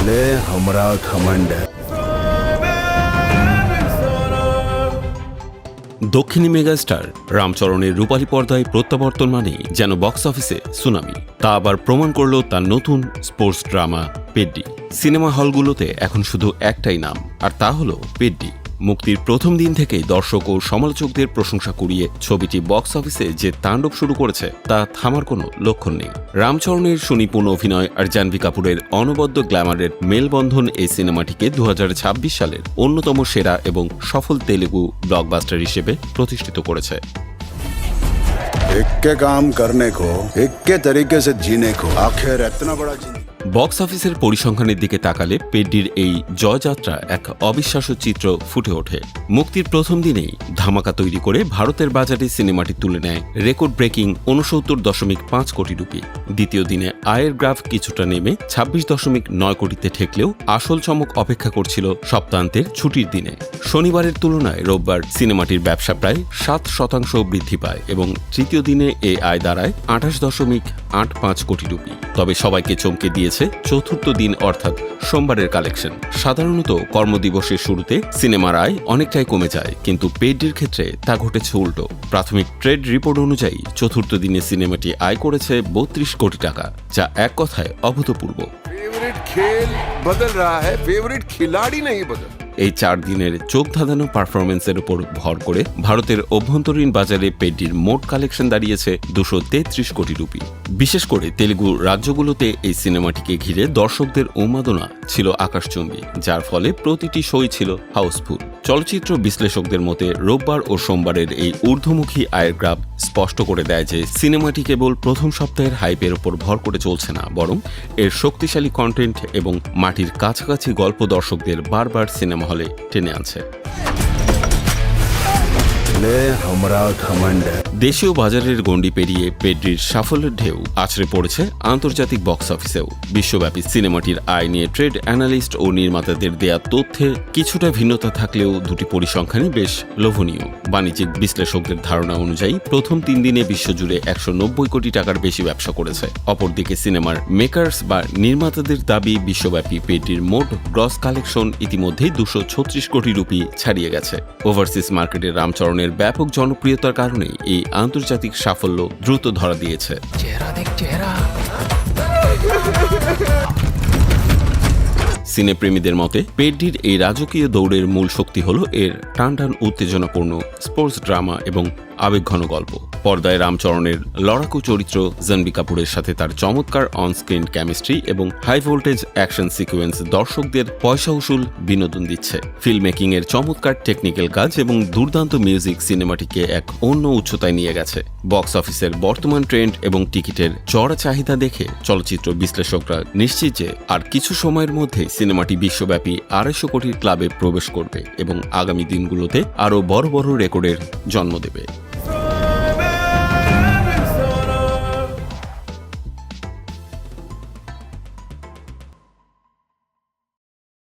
ले हमरा घमंड है। দক্ষিণী মেগাস্টার রামচরণের রূপালী পর্দায় প্রত্যাবর্তন মানেই যেন বক্স অফিসে সুনামি। তা আবার প্রমাণ করল তার নতুন স্পোর্টস ড্রামা পেড্ডি। সিনেমা হলগুলোতে এখন শুধু একটাই নাম, আর তা হলো পেড্ডি। মুক্তির প্রথম দিন থেকেই দর্শক ও সমালোচকদের প্রশংসা কুড়িয়ে ছবিটি বক্স অফিসে যে তাণ্ডব শুরু করেছে তা থামার কোনো লক্ষণ নেই। রামচরণের সুনিপুণ অভিনয় আর জাহ্নবী কাপুরের অনবদ্য গ্ল্যামারের মেলবন্ধন এই সিনেমাটিকে 2026 সালের অন্যতম সেরা এবং সফল তেলেগু ব্লকবাস্টার হিসেবে প্রতিষ্ঠিত করেছে। एक के काम करने को, एक के तरीके से जीने को, आखिर इतना बड़ा বক্স অফিসের পরিসংখ্যানের দিকে তাকালে পেড্ডির এই জয়যাত্রা এক অবিশ্বাস্য চিত্র ফুটে ওঠে। মুক্তির প্রথম দিনেই ধামাকা তৈরি করে ভারতের বাজারে সিনেমাটি তুলে নেয় রেকর্ড ব্রেকিং 69.5 কোটি রুপি। দ্বিতীয় দিনে আয়ের গ্রাফ কিছুটা নেমে 26.9 কোটিতে ঠেকলেও আসল চমক অপেক্ষা করছিল সপ্তাহান্তের ছুটির দিনে। শনিবারের তুলনায় রোববার সিনেমাটির ব্যবসা প্রায় 7% বৃদ্ধি পায় এবং তৃতীয় দিনে এই আয় দাঁড়ায় 28.85 কোটি রুপি। তবে সবাইকে চমকে দিয়েছে চতুর্থ দিন অর্থাৎ সোমবারের কালেকশন। সাধারণত কর্মদিবসের শুরুতে সিনেমার আয় অনেকটাই কমে যায়, কিন্তু পেড্ডির ক্ষেত্রে তা ঘটেছে উল্টো। প্রাথমিক ট্রেড রিপোর্ট অনুযায়ী চতুর্থ দিনে সিনেমাটি আয় করেছে 32 কোটি টাকা, যা এক কথায় অভূতপূর্ব। फेवरेट खेल बदल रहा है, फेवरेट खिलाड़ी नहीं बदल। এই 4 দিনের চোখ ধাঁধানো পারফরমেন্সের উপর ভর করে ভারতের অভ্যন্তরীণ বাজারে পেড্ডির মোট কালেকশন দাঁড়িয়েছে 233 কোটি রুপি। বিশেষ করে তেলেগু রাজ্যগুলোতে এই সিনেমাটিকে ঘিরে দর্শকদের উন্মাদনা ছিল আকাশচুম্বী, যার ফলে প্রতিটি শোই ছিল হাউসফুল। চলচ্চিত্র বিশ্লেষকদের মতে রোববার ও সোমবারের এই ঊর্ধ্বমুখী আয়ের গ্রাফ স্পষ্ট করে দেয় যে সিনেমাটি কেবল প্রথম সপ্তাহের হাইপের উপর ভর করে চলছে না, বরং এর শক্তিশালী কন্টেন্ট এবং মাটির কাছাকাছি গল্প দর্শকদের বারবার সিনেমা হলে টেনে আনছে। ले हमरा घमंड है। দেশীয় বাজারের গণ্ডি পেরিয়ে পেড্ডির সাফল্যের ঢেউ আছড়ে পড়েছে আন্তর্জাতিক বক্স অফিসেও। বিশ্বব্যাপী সিনেমাটির আয় নিয়ে ট্রেড অ্যানালিস্ট ও নির্মাতাদের দেয়া তথ্যে কিছুটা ভিন্নতা থাকলেও দুটি পরিসংখ্যানই বেশ লোভনীয়। বাণিজ্যিক বিশ্লেষকদের ধারণা অনুযায়ী প্রথম 3 দিনে বিশ্বজুড়ে 190 কোটি টাকার বেশি ব্যবসা করেছে। অপরদিকে সিনেমার মেকার্স বা নির্মাতাদের দাবি বিশ্বব্যাপী পেড্ডির মোট গ্রস কালেকশন ইতিমধ্যেই 236 কোটি রুপি ছাড়িয়ে গেছে। ওভারসিজ মার্কেটে রামচরণের ব্যাপক জনপ্রিয়তার কারণে এই আন্তর্জাতিক সাফল্য দ্রুত ধরা দিয়েছে। সিনেপ্রেমীদের মতে পেড্ডির এই রাজকীয় দৌড়ের মূল শক্তি হল এর টানটান উত্তেজনাপূর্ণ স্পোর্টস ড্রামা এবং আবেগঘন গল্প। পর্দায় রামচরণের লড়াকু চরিত্র, জাহ্নবী কাপুরের সাথে তার চমৎকার অনস্ক্রিন কেমিস্ট্রি এবং হাই ভোল্টেজ অ্যাকশন সিকোয়েন্স দর্শকদের পয়সা উসুল বিনোদন দিচ্ছে। ফিল্ম মেকিং এর চমৎকার টেকনিক্যাল কাজ এবং দুর্দান্ত মিউজিক সিনেমাটিকে এক অন্য উচ্চতায় নিয়ে গেছে। বক্স অফিসের বর্তমান ট্রেন্ড এবং টিকিটের চড়া চাহিদা দেখে চলচ্চিত্র বিশ্লেষকরা নিশ্চিত যে আর কিছু সময়ের মধ্যেই সিনেমাটি বিশ্বব্যাপী 250 কোটির ক্লাবে প্রবেশ করবে এবং আগামী দিনগুলোতে আরও বড় বড় রেকর্ডের জন্ম দেবে।